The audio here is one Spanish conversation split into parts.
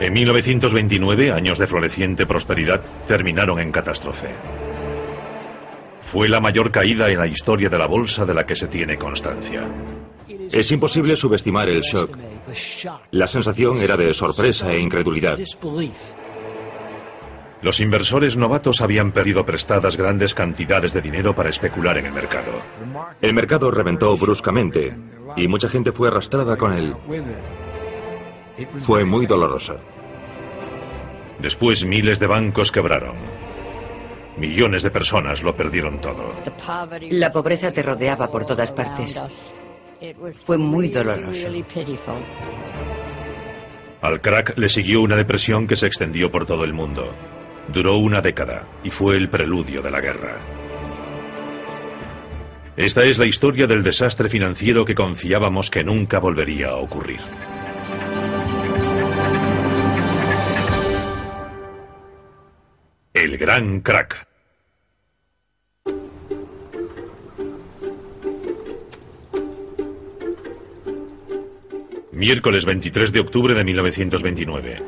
En 1929, años de floreciente prosperidad terminaron en catástrofe. Fue la mayor caída en la historia de la bolsa de la que se tiene constancia. Es imposible subestimar el shock. La sensación era de sorpresa e incredulidad. Los inversores novatos habían perdido prestadas grandes cantidades de dinero para especular en el mercado. El mercado reventó bruscamente y mucha gente fue arrastrada con él. Fue muy doloroso. Después, miles de bancos quebraron. Millones de personas lo perdieron todo. La pobreza te rodeaba por todas partes. Fue muy doloroso. Al crack le siguió una depresión que se extendió por todo el mundo. Duró una década y fue el preludio de la guerra. Esta es la historia del desastre financiero que confiábamos que nunca volvería a ocurrir. El gran crack. Miércoles 23 de octubre de 1929.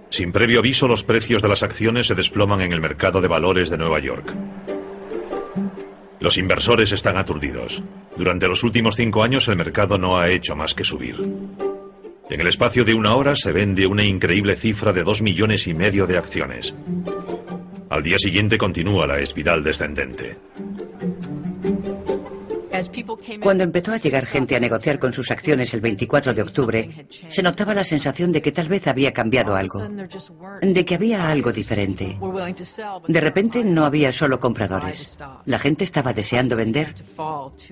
Sin previo aviso, los precios de las acciones se desploman en el mercado de valores de Nueva York. Los inversores están aturdidos. Durante los últimos 5 años el mercado no ha hecho más que subir. En el espacio de una hora se vende una increíble cifra de 2,5 millones de acciones. Al día siguiente continúa la espiral descendente. Cuando empezó a llegar gente a negociar con sus acciones el 24 de octubre, se notaba la sensación de que tal vez había cambiado algo, de que había algo diferente. De repente no había solo compradores. La gente estaba deseando vender,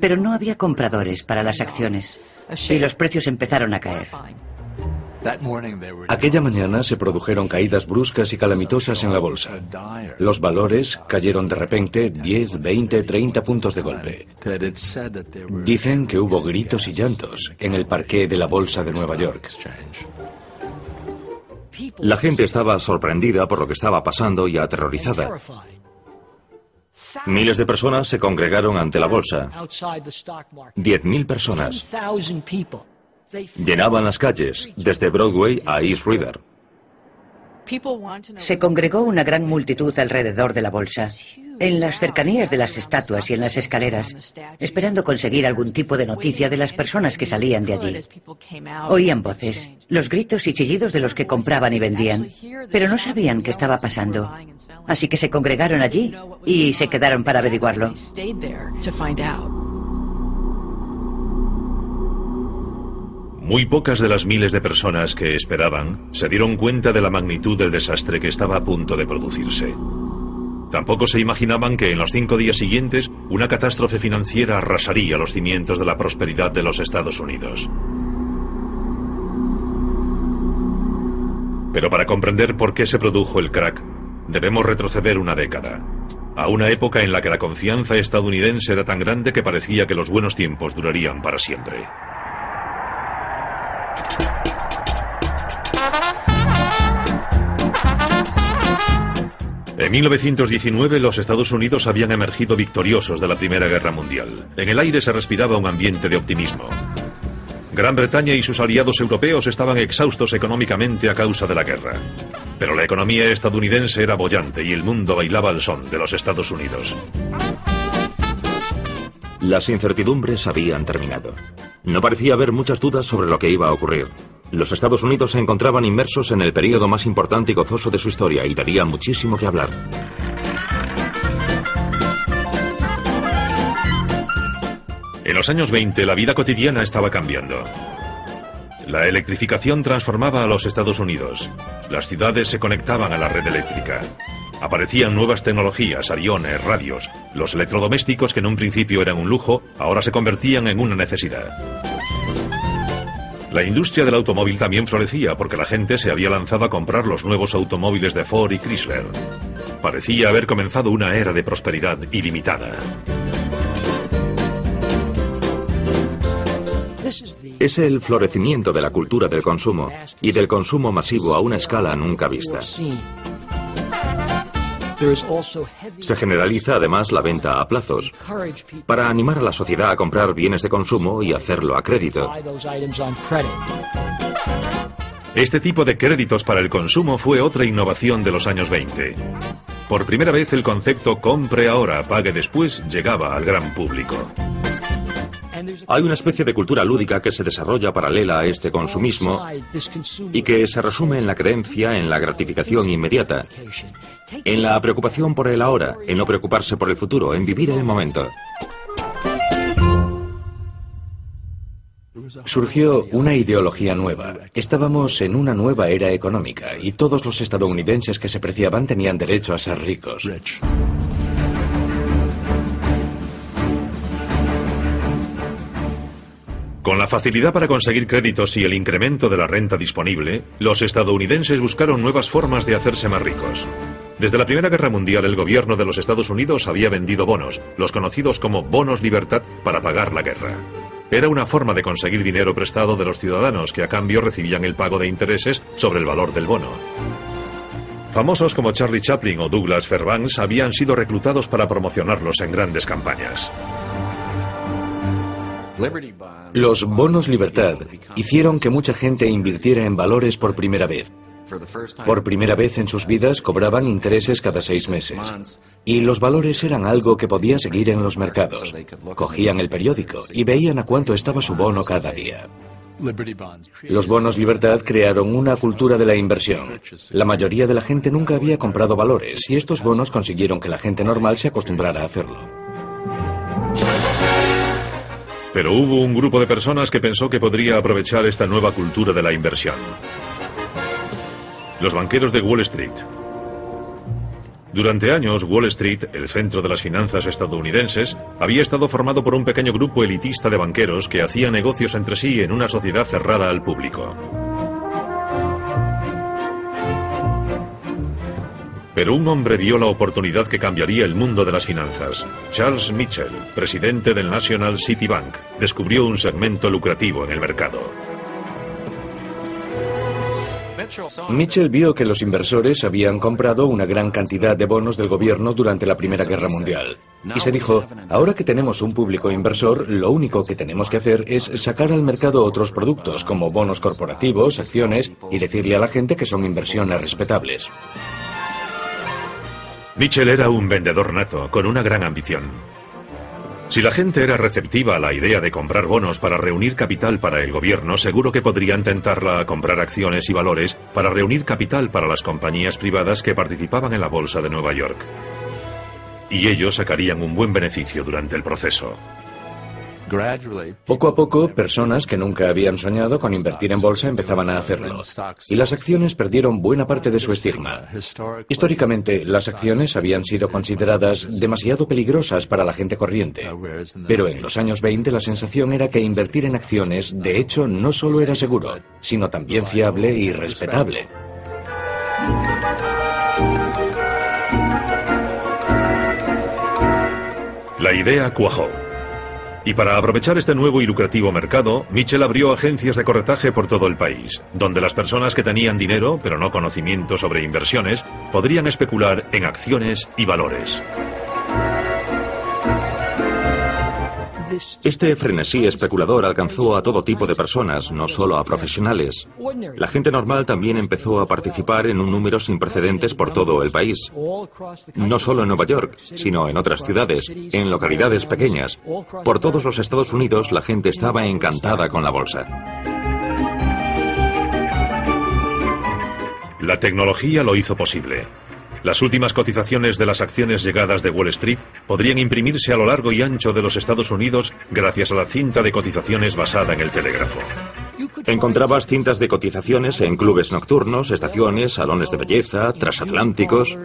pero no había compradores para las acciones, y los precios empezaron a caer. Aquella mañana se produjeron caídas bruscas y calamitosas en la bolsa. Los valores cayeron de repente 10, 20, 30 puntos de golpe. Dicen que hubo gritos y llantos en el parqué de la bolsa de Nueva York. La gente estaba sorprendida por lo que estaba pasando y aterrorizada. Miles de personas se congregaron ante la bolsa. 10.000 personas. Llenaban las calles, desde Broadway a East River. Se congregó una gran multitud alrededor de la bolsa, en las cercanías de las estatuas y en las escaleras, esperando conseguir algún tipo de noticia de las personas que salían de allí. Oían voces, los gritos y chillidos de los que compraban y vendían, pero no sabían qué estaba pasando. Así que se congregaron allí y se quedaron para averiguarlo. Muy pocas de las miles de personas que esperaban se dieron cuenta de la magnitud del desastre que estaba a punto de producirse. Tampoco se imaginaban que en los 5 días siguientes una catástrofe financiera arrasaría los cimientos de la prosperidad de los Estados Unidos. Pero para comprender por qué se produjo el crack, debemos retroceder una década, a una época en la que la confianza estadounidense era tan grande que parecía que los buenos tiempos durarían para siempre. En 1919 los Estados Unidos habían emergido victoriosos de la Primera Guerra Mundial. En el aire se respiraba un ambiente de optimismo. Gran Bretaña y sus aliados europeos estaban exhaustos económicamente a causa de la guerra. Pero la economía estadounidense era boyante y el mundo bailaba al son de los Estados Unidos. Las incertidumbres habían terminado. No parecía haber muchas dudas sobre lo que iba a ocurrir. Los Estados Unidos se encontraban inmersos en el período más importante y gozoso de su historia y daría muchísimo que hablar. En los años 20 la vida cotidiana estaba cambiando. La electrificación transformaba a los Estados Unidos. Las ciudades se conectaban a la red eléctrica. Aparecían nuevas tecnologías, aviones, radios. Los electrodomésticos, que en un principio eran un lujo, ahora se convertían en una necesidad. La industria del automóvil también florecía porque la gente se había lanzado a comprar los nuevos automóviles de Ford y Chrysler. Parecía haber comenzado una era de prosperidad ilimitada. Es el florecimiento de la cultura del consumo y del consumo masivo a una escala nunca vista. Se generaliza además la venta a plazos, para animar a la sociedad a comprar bienes de consumo y hacerlo a crédito. Este tipo de créditos para el consumo fue otra innovación de los años 20. Por primera vez el concepto compre ahora, pague después llegaba al gran público. Hay una especie de cultura lúdica que se desarrolla paralela a este consumismo y que se resume en la creencia en la gratificación inmediata, en la preocupación por el ahora, en no preocuparse por el futuro, en vivir el momento. Surgió una ideología nueva. Estábamos en una nueva era económica y todos los estadounidenses que se preciaban tenían derecho a ser ricos. Con la facilidad para conseguir créditos y el incremento de la renta disponible, los estadounidenses buscaron nuevas formas de hacerse más ricos. Desde la Primera Guerra Mundial, el gobierno de los Estados Unidos había vendido bonos, los conocidos como bonos libertad, para pagar la guerra. Era una forma de conseguir dinero prestado de los ciudadanos, que a cambio recibían el pago de intereses sobre el valor del bono. Famosos como Charlie Chaplin o Douglas Fairbanks habían sido reclutados para promocionarlos en grandes campañas. Los bonos libertad hicieron que mucha gente invirtiera en valores por primera vez. Por primera vez en sus vidas cobraban intereses cada 6 meses. Y los valores eran algo que podía seguir en los mercados. Cogían el periódico y veían a cuánto estaba su bono cada día. Los bonos libertad crearon una cultura de la inversión. La mayoría de la gente nunca había comprado valores y estos bonos consiguieron que la gente normal se acostumbrara a hacerlo. Pero hubo un grupo de personas que pensó que podría aprovechar esta nueva cultura de la inversión. Los banqueros de Wall Street. Durante años, Wall Street, el centro de las finanzas estadounidenses, había estado formado por un pequeño grupo elitista de banqueros que hacían negocios entre sí en una sociedad cerrada al público. Pero un hombre vio la oportunidad que cambiaría el mundo de las finanzas. Charles Mitchell, presidente del National City Bank, descubrió un segmento lucrativo en el mercado. Mitchell vio que los inversores habían comprado una gran cantidad de bonos del gobierno durante la Primera Guerra Mundial. Y se dijo, ahora que tenemos un público inversor, lo único que tenemos que hacer es sacar al mercado otros productos, como bonos corporativos, acciones, y decirle a la gente que son inversiones respetables. Mitchell era un vendedor nato, con una gran ambición. Si la gente era receptiva a la idea de comprar bonos para reunir capital para el gobierno, seguro que podrían tentarla a comprar acciones y valores para reunir capital para las compañías privadas que participaban en la bolsa de Nueva York. Y ellos sacarían un buen beneficio durante el proceso. Poco a poco, personas que nunca habían soñado con invertir en bolsa empezaban a hacerlo. Y las acciones perdieron buena parte de su estigma. Históricamente, las acciones habían sido consideradas demasiado peligrosas para la gente corriente. Pero en los años 20 la sensación era que invertir en acciones, de hecho, no solo era seguro, sino también fiable y respetable. La idea cuajó. Y para aprovechar este nuevo y lucrativo mercado, Mitchell abrió agencias de corretaje por todo el país, donde las personas que tenían dinero, pero no conocimiento sobre inversiones, podrían especular en acciones y valores. Este frenesí especulador alcanzó a todo tipo de personas, no solo a profesionales. La gente normal también empezó a participar en un número sin precedentes por todo el país. No solo en Nueva York, sino en otras ciudades, en localidades pequeñas. Por todos los Estados Unidos la gente estaba encantada con la bolsa. La tecnología lo hizo posible. Las últimas cotizaciones de las acciones llegadas de Wall Street podrían imprimirse a lo largo y ancho de los Estados Unidos gracias a la cinta de cotizaciones basada en el telégrafo. Encontrabas cintas de cotizaciones en clubes nocturnos, estaciones, salones de belleza, transatlánticos.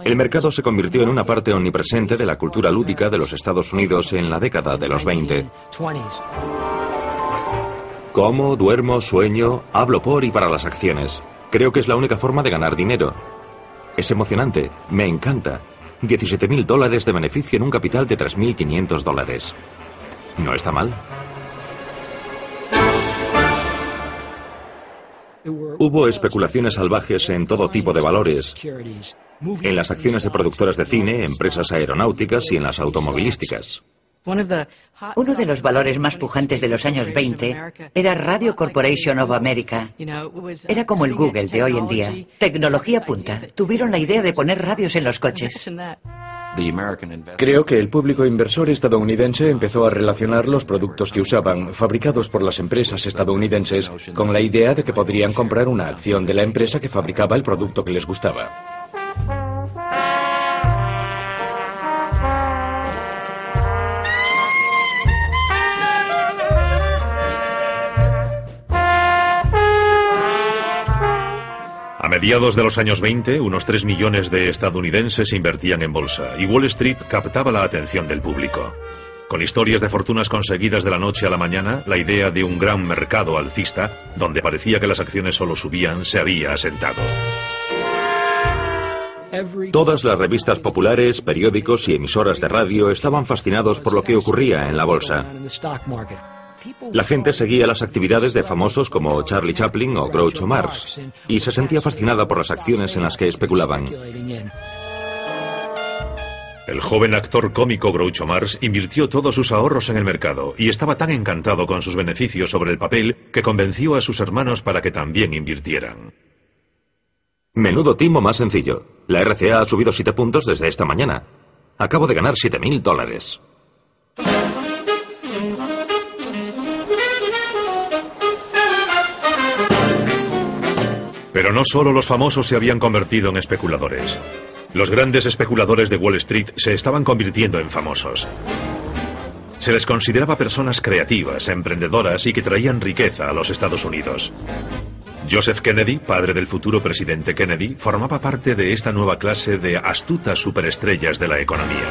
El mercado se convirtió en una parte omnipresente de la cultura lúdica de los Estados Unidos en la década de los 20. Como, duermo, sueño, hablo por y para las acciones. Creo que es la única forma de ganar dinero. Es emocionante, me encanta. $17.000 de beneficio en un capital de $3.500. ¿No está mal? Hubo especulaciones salvajes en todo tipo de valores. En las acciones de productoras de cine, empresas aeronáuticas y en las automovilísticas. Uno de los valores más pujantes de los años 20 era Radio Corporation of America. Era como el Google de hoy en día. Tecnología punta. Tuvieron la idea de poner radios en los coches. Creo que el público inversor estadounidense empezó a relacionar los productos que usaban, fabricados por las empresas estadounidenses, con la idea de que podrían comprar una acción de la empresa que fabricaba el producto que les gustaba. A mediados de los años 20, unos 3 millones de estadounidenses invertían en bolsa y Wall Street captaba la atención del público. Con historias de fortunas conseguidas de la noche a la mañana, la idea de un gran mercado alcista, donde parecía que las acciones solo subían, se había asentado. Todas las revistas populares, periódicos y emisoras de radio estaban fascinados por lo que ocurría en la bolsa. La gente seguía las actividades de famosos como Charlie Chaplin o Groucho Marx y se sentía fascinada por las acciones en las que especulaban. El joven actor cómico Groucho Marx invirtió todos sus ahorros en el mercado y estaba tan encantado con sus beneficios sobre el papel que convenció a sus hermanos para que también invirtieran. Menudo timo más sencillo. La RCA ha subido 7 puntos desde esta mañana. Acabo de ganar $7.000. Pero no solo los famosos se habían convertido en especuladores. Los grandes especuladores de Wall Street se estaban convirtiendo en famosos. Se les consideraba personas creativas, emprendedoras y que traían riqueza a los Estados Unidos. Joseph Kennedy, padre del futuro presidente Kennedy, formaba parte de esta nueva clase de astutas superestrellas de la economía.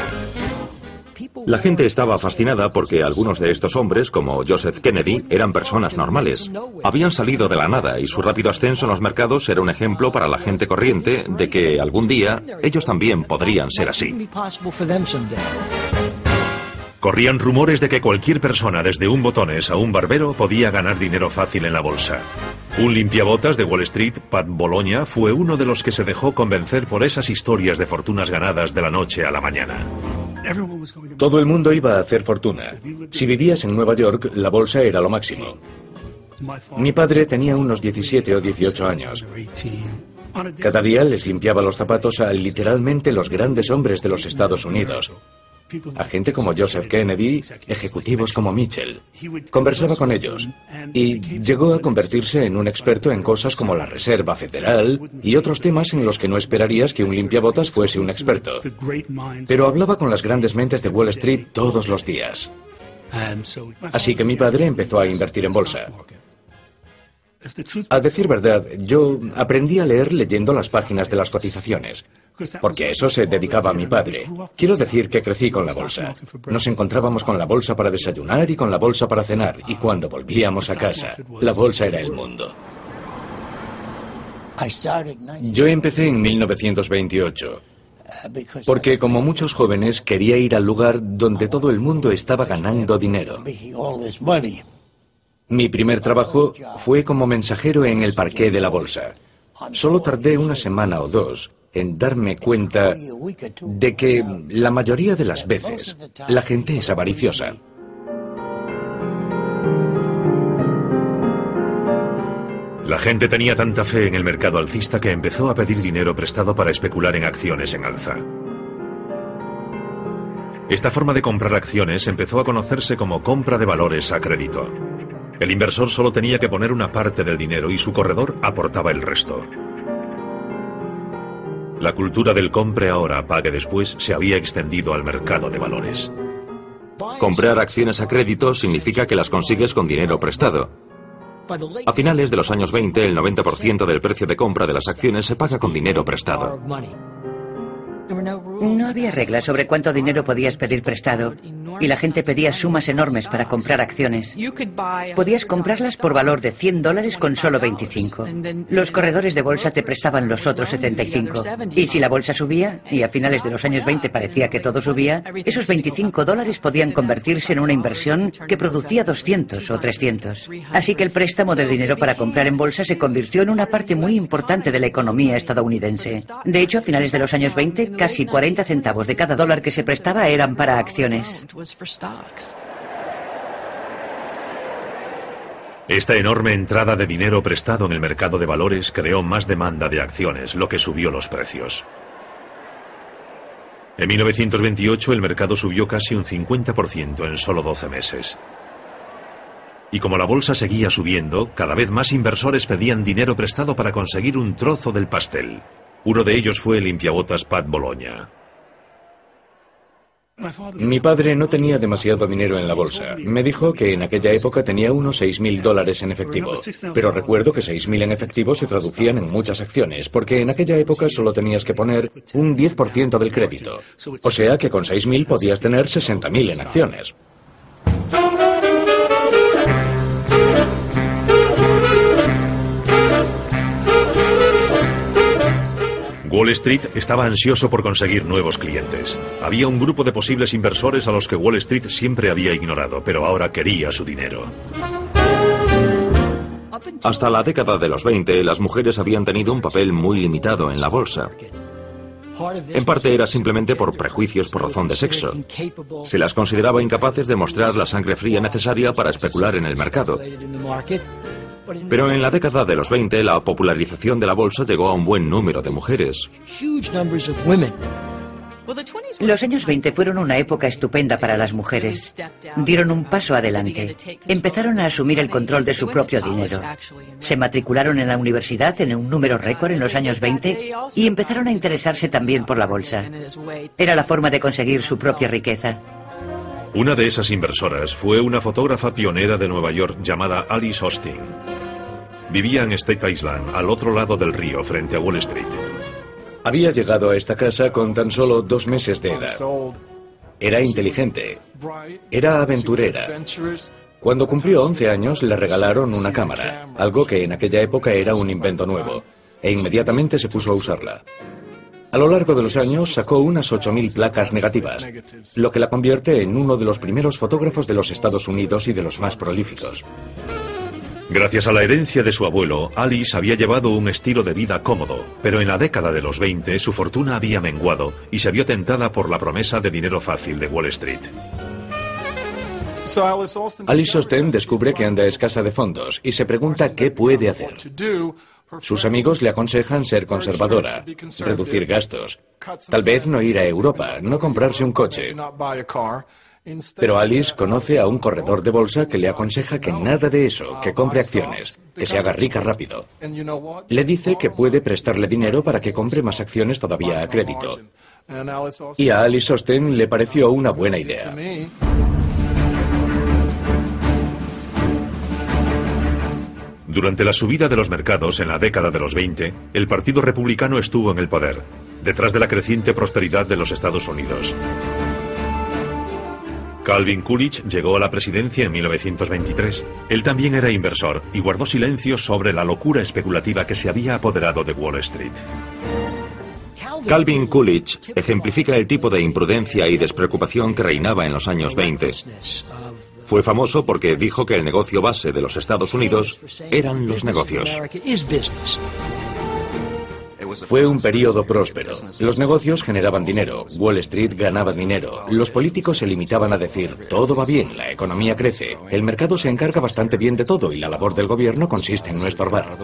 La gente estaba fascinada porque algunos de estos hombres, como Joseph Kennedy, eran personas normales. Habían salido de la nada y su rápido ascenso en los mercados era un ejemplo para la gente corriente de que algún día ellos también podrían ser así. Corrían rumores de que cualquier persona, desde un botones a un barbero, podía ganar dinero fácil en la bolsa. Un limpiabotas de Wall Street, Pat Bologna, fue uno de los que se dejó convencer por esas historias de fortunas ganadas de la noche a la mañana. Todo el mundo iba a hacer fortuna. Si vivías en Nueva York, la bolsa era lo máximo. Mi padre tenía unos 17 o 18 años. Cada día les limpiaba los zapatos a literalmente los grandes hombres de los Estados Unidos. A gente como Joseph Kennedy, ejecutivos como Mitchell. Conversaba con ellos y llegó a convertirse en un experto en cosas como la Reserva Federal y otros temas en los que no esperarías que un limpiabotas fuese un experto. Pero hablaba con las grandes mentes de Wall Street todos los días. Así que mi padre empezó a invertir en bolsa. A decir verdad, yo aprendí a leer leyendo las páginas de las cotizaciones, porque a eso se dedicaba mi padre. Quiero decir que crecí con la bolsa. Nos encontrábamos con la bolsa para desayunar y con la bolsa para cenar, y cuando volvíamos a casa, la bolsa era el mundo. Yo empecé en 1928, porque como muchos jóvenes quería ir al lugar donde todo el mundo estaba ganando dinero. Mi primer trabajo fue como mensajero en el parqué de la bolsa. Solo tardé una semana o dos en darme cuenta de que la mayoría de las veces la gente es avariciosa. La gente tenía tanta fe en el mercado alcista que empezó a pedir dinero prestado para especular en acciones en alza. Esta forma de comprar acciones empezó a conocerse como compra de valores a crédito. El inversor solo tenía que poner una parte del dinero y su corredor aportaba el resto. La cultura del compre ahora, pague después se había extendido al mercado de valores. Comprar acciones a crédito significa que las consigues con dinero prestado. A finales de los años 20, el 90% del precio de compra de las acciones se paga con dinero prestado. No había reglas sobre cuánto dinero podías pedir prestado y la gente pedía sumas enormes para comprar acciones. Podías comprarlas por valor de $100 con solo 25. Los corredores de bolsa te prestaban los otros 75. Y si la bolsa subía, y a finales de los años 20 parecía que todo subía, esos $25 podían convertirse en una inversión que producía 200 o 300. Así que el préstamo de dinero para comprar en bolsa se convirtió en una parte muy importante de la economía estadounidense. De hecho, a finales de los años 20, casi 40 centavos de cada dólar que se prestaba eran para acciones. Esta enorme entrada de dinero prestado en el mercado de valores creó más demanda de acciones, lo que subió los precios. En 1928 el mercado subió casi un 50% en solo 12 meses. Y como la bolsa seguía subiendo, cada vez más inversores pedían dinero prestado para conseguir un trozo del pastel. Uno de ellos fue el limpiabotas Pat Bologna. Mi padre no tenía demasiado dinero en la bolsa. Me dijo que en aquella época tenía unos $6.000 en efectivo. Pero recuerdo que 6.000 en efectivo se traducían en muchas acciones, porque en aquella época solo tenías que poner un 10% del crédito. O sea que con 6.000 podías tener 60.000 en acciones. Wall Street estaba ansioso por conseguir nuevos clientes. Había un grupo de posibles inversores a los que Wall Street siempre había ignorado, pero ahora quería su dinero. Hasta la década de los 20, las mujeres habían tenido un papel muy limitado en la bolsa. En parte era simplemente por prejuicios por razón de sexo. Se las consideraba incapaces de mostrar la sangre fría necesaria para especular en el mercado. Pero en la década de los 20, la popularización de la bolsa llegó a un buen número de mujeres. Los años 20 fueron una época estupenda para las mujeres. Dieron un paso adelante. Empezaron a asumir el control de su propio dinero. Se matricularon en la universidad en un número récord en los años 20 y empezaron a interesarse también por la bolsa. Era la forma de conseguir su propia riqueza. Una de esas inversoras fue una fotógrafa pionera de Nueva York llamada Alice Austin. Vivía en Staten Island, al otro lado del río, frente a Wall Street. Había llegado a esta casa con tan solo 2 meses de edad. Era inteligente. Era aventurera. Cuando cumplió 11 años le regalaron una cámara, algo que en aquella época era un invento nuevo, e inmediatamente se puso a usarla. A lo largo de los años sacó unas 8.000 placas negativas, lo que la convierte en uno de los primeros fotógrafos de los Estados Unidos y de los más prolíficos. Gracias a la herencia de su abuelo, Alice había llevado un estilo de vida cómodo, pero en la década de los 20 su fortuna había menguado y se vio tentada por la promesa de dinero fácil de Wall Street. Alice Austin descubre que anda escasa de fondos y se pregunta qué puede hacer. Sus amigos le aconsejan ser conservadora, reducir gastos, tal vez no ir a Europa, no comprarse un coche. Pero Alice conoce a un corredor de bolsa que le aconseja que nada de eso, que compre acciones, que se haga rica rápido. Le dice que puede prestarle dinero para que compre más acciones todavía a crédito. Y a Alice Austin le pareció una buena idea. Durante la subida de los mercados en la década de los 20, el Partido Republicano estuvo en el poder, detrás de la creciente prosperidad de los Estados Unidos. Calvin Coolidge llegó a la presidencia en 1923. Él también era inversor y guardó silencio sobre la locura especulativa que se había apoderado de Wall Street. Calvin Coolidge ejemplifica el tipo de imprudencia y despreocupación que reinaba en los años 20. Fue famoso porque dijo que el negocio base de los Estados Unidos eran los negocios. Fue un período próspero. Los negocios generaban dinero, Wall Street ganaba dinero. Los políticos se limitaban a decir, todo va bien, la economía crece, el mercado se encarga bastante bien de todo y la labor del gobierno consiste en no estorbar.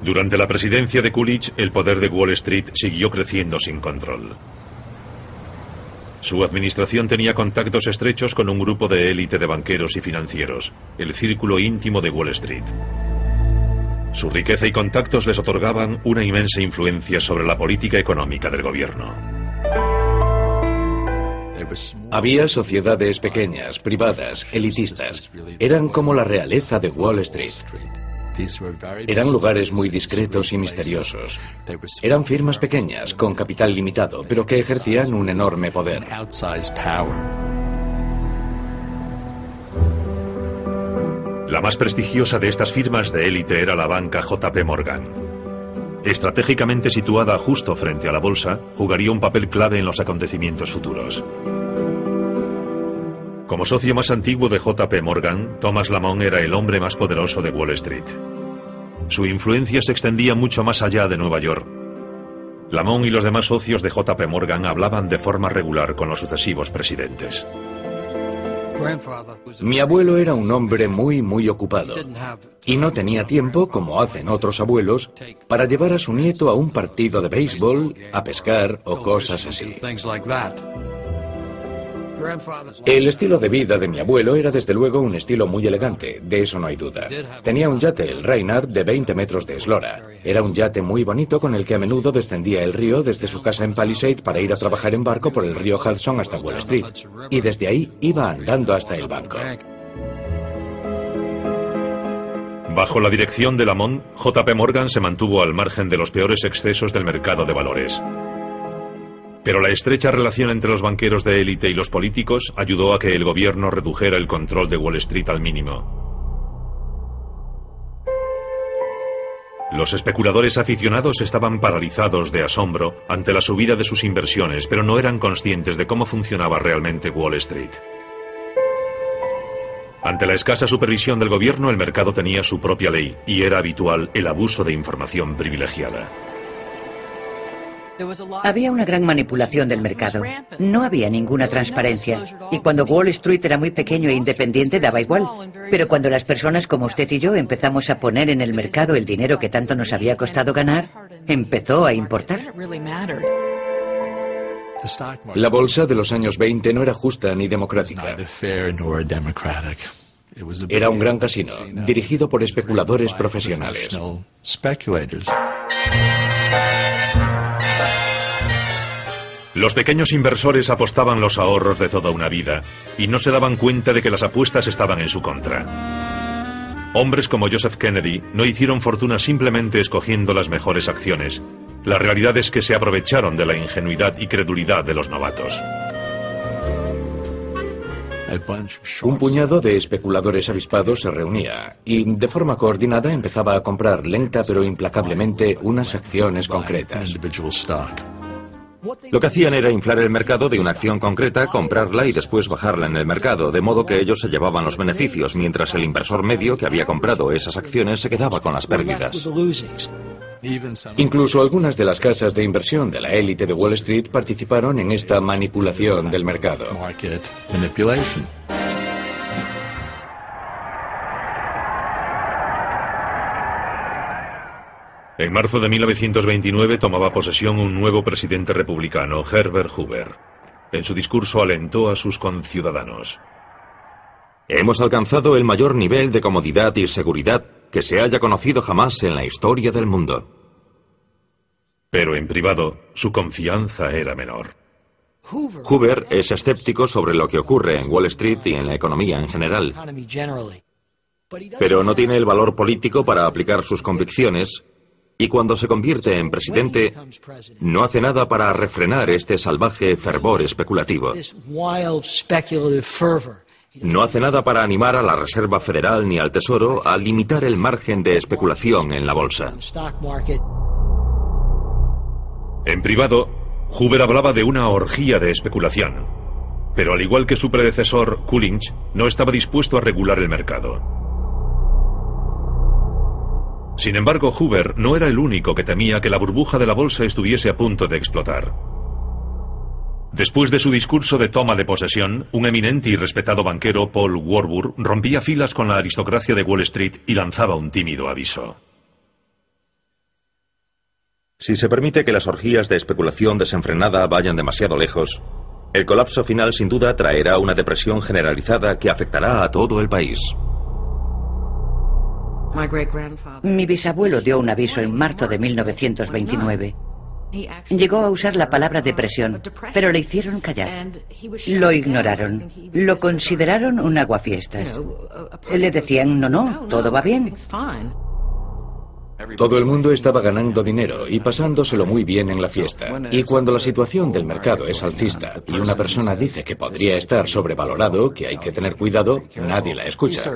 Durante la presidencia de Coolidge, el poder de Wall Street siguió creciendo sin control. Su administración tenía contactos estrechos con un grupo de élite de banqueros y financieros, el círculo íntimo de Wall Street. Su riqueza y contactos les otorgaban una inmensa influencia sobre la política económica del gobierno. Había sociedades pequeñas, privadas, elitistas. Eran como la realeza de Wall Street. Eran lugares muy discretos y misteriosos. Eran firmas pequeñas, con capital limitado, pero que ejercían un enorme poder. La más prestigiosa de estas firmas de élite era la banca JP Morgan. Estratégicamente situada justo frente a la bolsa, jugaría un papel clave en los acontecimientos futuros. Como socio más antiguo de JP Morgan, Thomas Lamont era el hombre más poderoso de Wall Street. Su influencia se extendía mucho más allá de Nueva York. Lamont y los demás socios de JP Morgan hablaban de forma regular con los sucesivos presidentes. Mi abuelo era un hombre muy ocupado y no tenía tiempo, como hacen otros abuelos, para llevar a su nieto a un partido de béisbol, a pescar o cosas así. El estilo de vida de mi abuelo era desde luego un estilo muy elegante, de eso no hay duda. Tenía un yate, el Reynard, de 20 metros de eslora. Era un yate muy bonito con el que a menudo descendía el río desde su casa en Palisade para ir a trabajar en barco por el río Hudson hasta Wall Street. Y desde ahí iba andando hasta el banco. Bajo la dirección de Lamont, JP Morgan se mantuvo al margen de los peores excesos del mercado de valores. Pero la estrecha relación entre los banqueros de élite y los políticos ayudó a que el gobierno redujera el control de Wall Street al mínimo. Los especuladores aficionados estaban paralizados de asombro ante la subida de sus inversiones, pero no eran conscientes de cómo funcionaba realmente Wall Street. Ante la escasa supervisión del gobierno, el mercado tenía su propia ley y era habitual el abuso de información privilegiada. Había una gran manipulación del mercado. No había ninguna transparencia. Y cuando Wall Street era muy pequeño e independiente daba igual. Pero cuando las personas como usted y yo empezamos a poner en el mercado el dinero que tanto nos había costado ganar, empezó a importar. La bolsa de los años 20 no era justa ni democrática. Era un gran casino, dirigido por especuladores profesionales. Los pequeños inversores apostaban los ahorros de toda una vida y no se daban cuenta de que las apuestas estaban en su contra. Hombres como Joseph Kennedy no hicieron fortuna simplemente escogiendo las mejores acciones. La realidad es que se aprovecharon de la ingenuidad y credulidad de los novatos. Un puñado de especuladores avispados se reunía y, de forma coordinada, empezaba a comprar lenta pero implacablemente unas acciones concretas. Lo que hacían era inflar el mercado de una acción concreta, comprarla y después bajarla en el mercado, de modo que ellos se llevaban los beneficios, mientras el inversor medio que había comprado esas acciones se quedaba con las pérdidas. Incluso algunas de las casas de inversión de la élite de Wall Street participaron en esta manipulación del mercado. En marzo de 1929 tomaba posesión un nuevo presidente republicano, Herbert Hoover. En su discurso alentó a sus conciudadanos. Hemos alcanzado el mayor nivel de comodidad y seguridad que se haya conocido jamás en la historia del mundo. Pero en privado, su confianza era menor. Hoover es escéptico sobre lo que ocurre en Wall Street y en la economía en general. Pero no tiene el valor político para aplicar sus convicciones. Y cuando se convierte en presidente, no hace nada para refrenar este salvaje fervor especulativo. No hace nada para animar a la Reserva Federal ni al Tesoro a limitar el margen de especulación en la bolsa. En privado, Hoover hablaba de una orgía de especulación. Pero al igual que su predecesor, Coolidge, no estaba dispuesto a regular el mercado. Sin embargo, Hoover no era el único que temía que la burbuja de la bolsa estuviese a punto de explotar. Después de su discurso de toma de posesión, un eminente y respetado banquero, Paul Warburg, rompía filas con la aristocracia de Wall Street y lanzaba un tímido aviso. Si se permite que las orgías de especulación desenfrenada vayan demasiado lejos, el colapso final sin duda traerá una depresión generalizada que afectará a todo el país. Mi bisabuelo dio un aviso en marzo de 1929. Llegó a usar la palabra depresión, pero le hicieron callar. Lo ignoraron. Lo consideraron un aguafiestas. Le decían, no, todo va bien. Todo el mundo estaba ganando dinero y pasándoselo muy bien en la fiesta. Y cuando la situación del mercado es alcista y una persona dice que podría estar sobrevalorado, que hay que tener cuidado, nadie la escucha.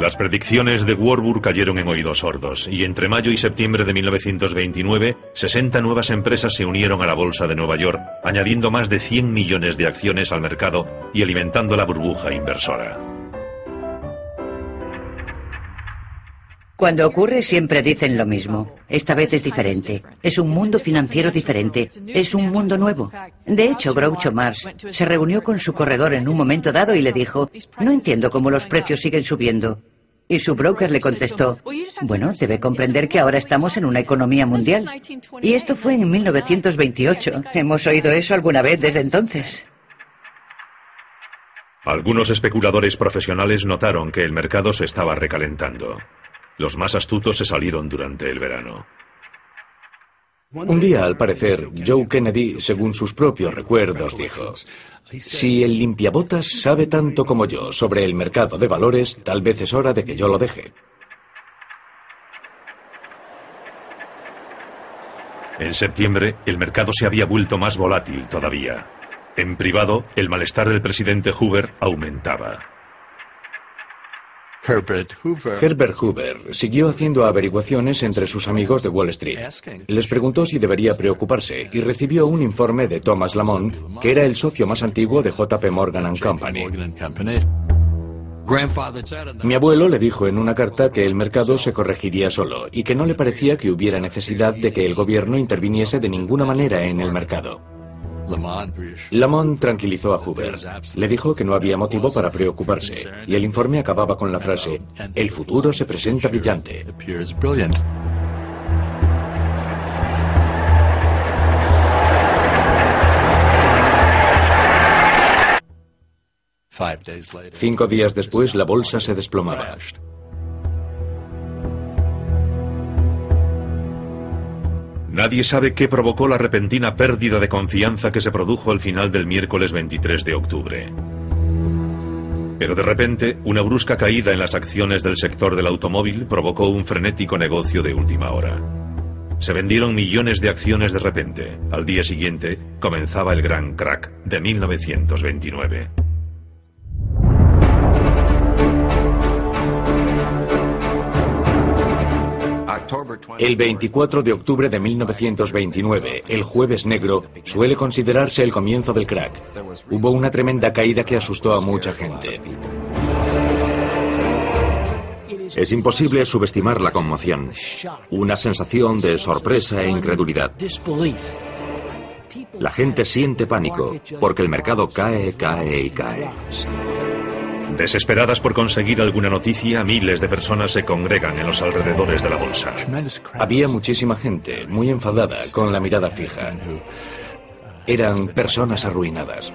Las predicciones de Warburg cayeron en oídos sordos, y entre mayo y septiembre de 1929, 60 nuevas empresas se unieron a la Bolsa de Nueva York, añadiendo más de 100 millones de acciones al mercado y alimentando la burbuja inversora. Cuando ocurre siempre dicen lo mismo. Esta vez es diferente. Es un mundo financiero diferente. Es un mundo nuevo. De hecho, Groucho Marx se reunió con su corredor en un momento dado y le dijo: no entiendo cómo los precios siguen subiendo. Y su broker le contestó: bueno, debe comprender que ahora estamos en una economía mundial. Y esto fue en 1928. ¿Hemos oído eso alguna vez desde entonces? Algunos especuladores profesionales notaron que el mercado se estaba recalentando. Los más astutos se salieron durante el verano. Un día, al parecer, Joe Kennedy, según sus propios recuerdos, dijo: si el limpiabotas sabe tanto como yo sobre el mercado de valores, tal vez es hora de que yo lo deje. En septiembre, el mercado se había vuelto más volátil todavía. En privado, el malestar del presidente Hoover aumentaba. Herbert Hoover siguió haciendo averiguaciones entre sus amigos de Wall Street. Les preguntó si debería preocuparse y recibió un informe de Thomas Lamont, que era el socio más antiguo de JP Morgan & Company. Mi abuelo le dijo en una carta que el mercado se corregiría solo y que no le parecía que hubiera necesidad de que el gobierno interviniese de ninguna manera en el mercado. Lamont tranquilizó a Hoover. Le dijo que no había motivo para preocuparse, y el informe acababa con la frase: el futuro se presenta brillante. Cinco días después, la bolsa se desplomaba. Nadie sabe qué provocó la repentina pérdida de confianza que se produjo al final del miércoles 23 de octubre. Pero de repente, una brusca caída en las acciones del sector del automóvil provocó un frenético negocio de última hora. Se vendieron millones de acciones de repente. Al día siguiente, comenzaba el gran crack de 1929. El 24 de octubre de 1929, el Jueves Negro, suele considerarse el comienzo del crack. Hubo una tremenda caída que asustó a mucha gente. Es imposible subestimar la conmoción. Una sensación de sorpresa e incredulidad. La gente siente pánico, porque el mercado cae, cae y cae. Desesperadas por conseguir alguna noticia, miles de personas se congregan en los alrededores de la bolsa. Había muchísima gente, muy enfadada, con la mirada fija. Eran personas arruinadas.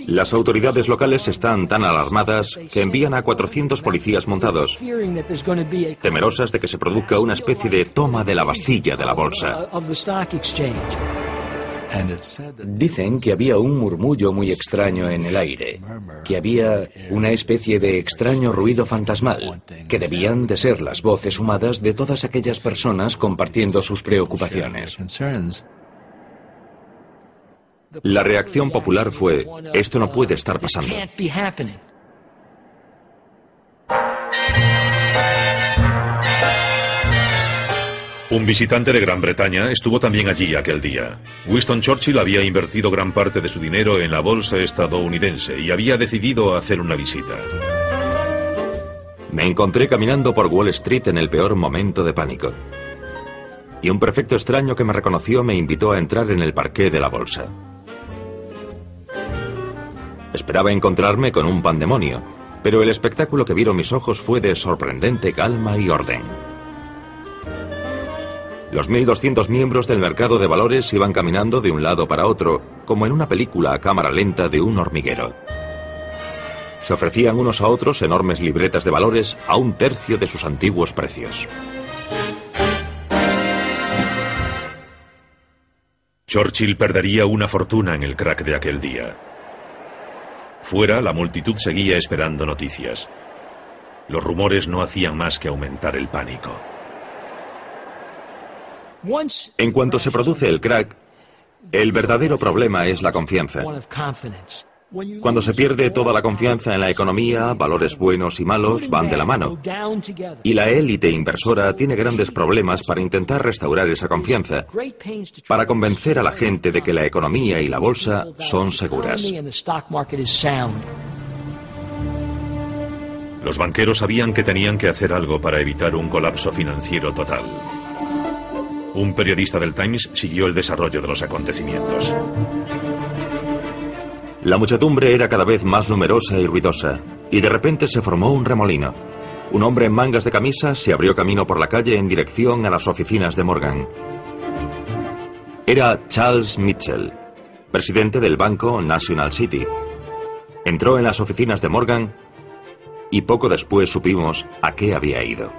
Las autoridades locales están tan alarmadas que envían a 400 policías montados, temerosas de que se produzca una especie de toma de la Bastilla de la bolsa. Dicen que había un murmullo muy extraño en el aire, que había una especie de extraño ruido fantasmal, que debían de ser las voces humadas de todas aquellas personas compartiendo sus preocupaciones. La reacción popular fue: esto no puede estar pasando. Un visitante de Gran Bretaña estuvo también allí aquel día. Winston Churchill había invertido gran parte de su dinero en la bolsa estadounidense y había decidido hacer una visita. Me encontré caminando por Wall Street en el peor momento de pánico. Y un prefecto extraño que me reconoció me invitó a entrar en el parqué de la bolsa. Esperaba encontrarme con un pandemonio, pero el espectáculo que vieron mis ojos fue de sorprendente calma y orden. Los 1.200 miembros del mercado de valores iban caminando de un lado para otro, como en una película a cámara lenta de un hormiguero. Se ofrecían unos a otros enormes libretas de valores a 1/3 de sus antiguos precios. Churchill perdería una fortuna en el crack de aquel día. Fuera, la multitud seguía esperando noticias. Los rumores no hacían más que aumentar el pánico. En cuanto se produce el crack, el verdadero problema es la confianza. Cuando se pierde toda la confianza en la economía, valores buenos y malos van de la mano. Y la élite inversora tiene grandes problemas para intentar restaurar esa confianza, para convencer a la gente de que la economía y la bolsa son seguras. Los banqueros sabían que tenían que hacer algo para evitar un colapso financiero total. Un periodista del Times siguió el desarrollo de los acontecimientos. La muchedumbre era cada vez más numerosa y ruidosa, y de repente se formó un remolino. Un hombre en mangas de camisa se abrió camino por la calle en dirección a las oficinas de Morgan. Era Charles Mitchell, presidente del banco National City. Entró en las oficinas de Morgan y poco después supimos a qué había ido.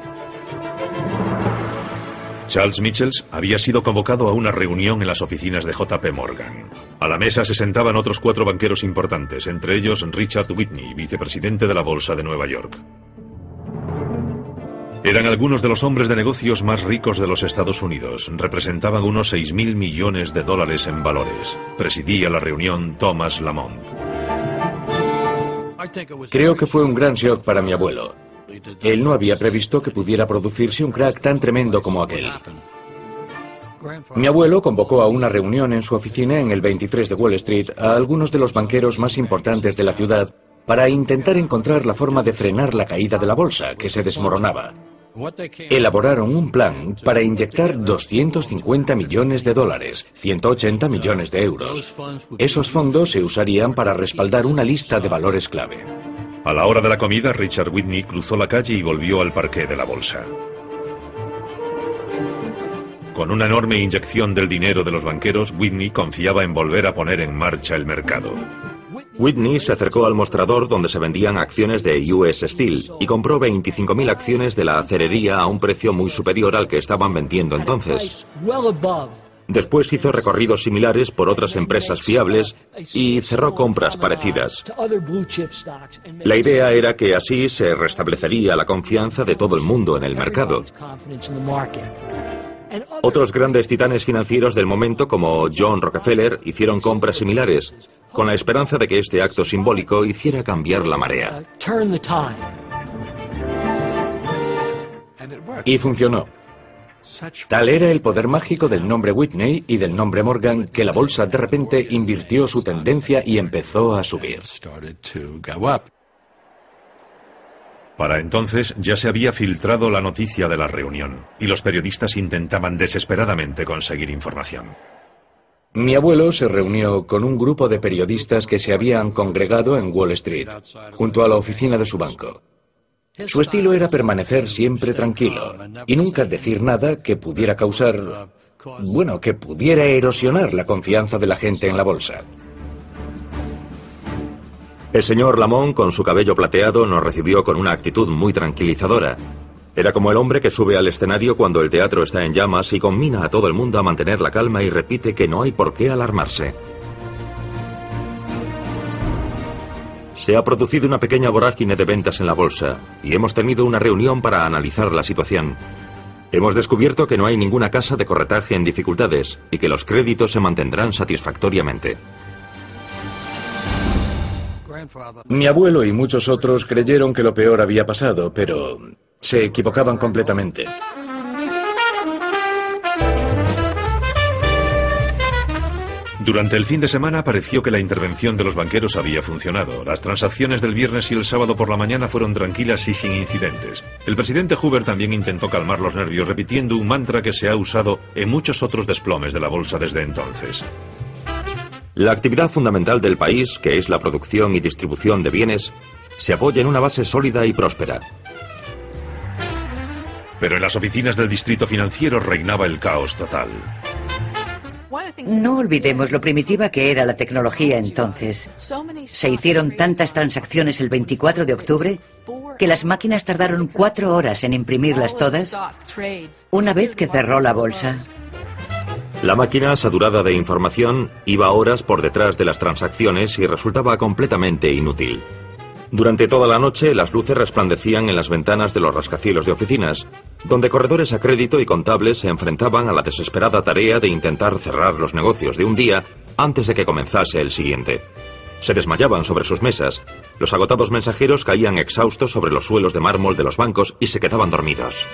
Charles Mitchell había sido convocado a una reunión en las oficinas de JP Morgan. A la mesa se sentaban otros 4 banqueros importantes, entre ellos Richard Whitney, vicepresidente de la Bolsa de Nueva York. Eran algunos de los hombres de negocios más ricos de los Estados Unidos. Representaban unos 6.000 millones de dólares en valores. Presidía la reunión Thomas Lamont. Creo que fue un gran shock para mi abuelo. Él no había previsto que pudiera producirse un crack tan tremendo como aquel. Mi abuelo convocó a una reunión en su oficina en el 23 de Wall Street a algunos de los banqueros más importantes de la ciudad para intentar encontrar la forma de frenar la caída de la bolsa, que se desmoronaba. Elaboraron un plan para inyectar 250 millones de dólares, 180 millones de euros. Esos fondos se usarían para respaldar una lista de valores clave. A la hora de la comida, Richard Whitney cruzó la calle y volvió al parqué de la bolsa. Con una enorme inyección del dinero de los banqueros, Whitney confiaba en volver a poner en marcha el mercado. Whitney se acercó al mostrador donde se vendían acciones de US Steel y compró 25.000 acciones de la acerería a un precio muy superior al que estaban vendiendo entonces. Después hizo recorridos similares por otras empresas fiables y cerró compras parecidas. La idea era que así se restablecería la confianza de todo el mundo en el mercado. Otros grandes titanes financieros del momento, como John Rockefeller, hicieron compras similares, con la esperanza de que este acto simbólico hiciera cambiar la marea. Y funcionó. Tal era el poder mágico del nombre Whitney y del nombre Morgan que la bolsa de repente invirtió su tendencia y empezó a subir. Para entonces ya se había filtrado la noticia de la reunión y los periodistas intentaban desesperadamente conseguir información. Mi abuelo se reunió con un grupo de periodistas que se habían congregado en Wall Street, junto a la oficina de su banco. Su estilo era permanecer siempre tranquilo y nunca decir nada que pudiera causar, que pudiera erosionar la confianza de la gente en la bolsa. El señor Lamont, con su cabello plateado, nos recibió con una actitud muy tranquilizadora. Era como el hombre que sube al escenario cuando el teatro está en llamas y conmina a todo el mundo a mantener la calma y repite que no hay por qué alarmarse. Se ha producido una pequeña vorágine de ventas en la bolsa y hemos tenido una reunión para analizar la situación. Hemos descubierto que no hay ninguna casa de corretaje en dificultades y que los créditos se mantendrán satisfactoriamente. Mi abuelo y muchos otros creyeron que lo peor había pasado, pero se equivocaban completamente. Durante el fin de semana pareció que la intervención de los banqueros había funcionado. Las transacciones del viernes y el sábado por la mañana fueron tranquilas y sin incidentes. El presidente Hoover también intentó calmar los nervios repitiendo un mantra que se ha usado en muchos otros desplomes de la bolsa desde entonces. La actividad fundamental del país, que es la producción y distribución de bienes, se apoya en una base sólida y próspera. Pero en las oficinas del distrito financiero reinaba el caos total. No olvidemos lo primitiva que era la tecnología entonces. Se hicieron tantas transacciones el 24 de octubre que las máquinas tardaron 4 horas en imprimirlas todas una vez que cerró la bolsa. La máquina, saturada de información, iba horas por detrás de las transacciones y resultaba completamente inútil. Durante toda la noche, las luces resplandecían en las ventanas de los rascacielos de oficinas, donde corredores a crédito y contables se enfrentaban a la desesperada tarea de intentar cerrar los negocios de un día antes de que comenzase el siguiente. se desmayaban sobre sus mesas. Los agotados mensajeros caían exhaustos sobre los suelos de mármol de los bancos y se quedaban dormidos.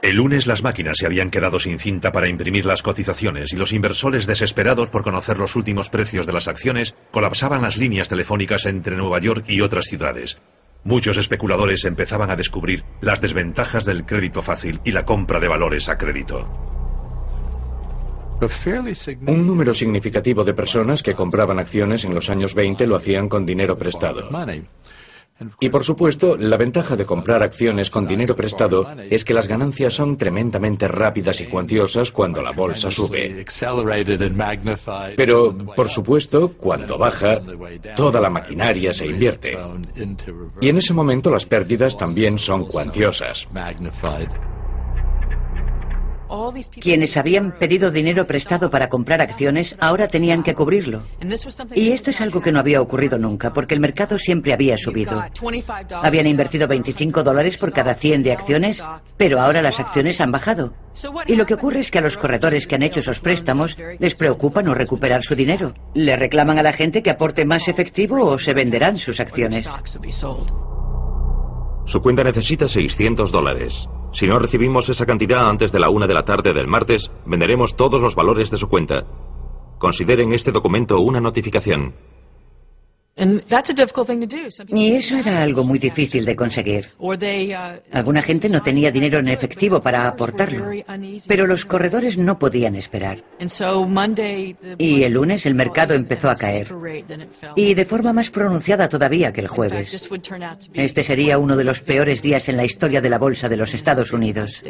El lunes las máquinas se habían quedado sin cinta para imprimir las cotizaciones y los inversores, desesperados por conocer los últimos precios de las acciones, colapsaban las líneas telefónicas entre Nueva York y otras ciudades. Muchos especuladores empezaban a descubrir las desventajas del crédito fácil y la compra de valores a crédito. Un número significativo de personas que compraban acciones en los años 20 lo hacían con dinero prestado. Y por supuesto, la ventaja de comprar acciones con dinero prestado es que las ganancias son tremendamente rápidas y cuantiosas cuando la bolsa sube. Pero, por supuesto, cuando baja, toda la maquinaria se invierte. Y en ese momento las pérdidas también son cuantiosas. Quienes habían pedido dinero prestado para comprar acciones ahora tenían que cubrirlo. Y esto es algo que no había ocurrido nunca, porque el mercado siempre había subido. Habían invertido $25 por cada 100 de acciones, pero ahora las acciones han bajado. Y lo que ocurre es que a los corredores que han hecho esos préstamos les preocupa no recuperar su dinero. Le reclaman a la gente que aporte más efectivo o se venderán sus acciones. Su cuenta necesita $600. Si no recibimos esa cantidad antes de la 1 de la tarde del martes, venderemos todos los valores de su cuenta. Consideren este documento una notificación. Y eso era algo muy difícil de conseguir. Alguna gente no tenía dinero en efectivo para aportarlo, pero los corredores no podían esperar. Y el lunes el mercado empezó a caer, y de forma más pronunciada todavía que el jueves. Este sería uno de los peores días en la historia de la bolsa de los Estados Unidos.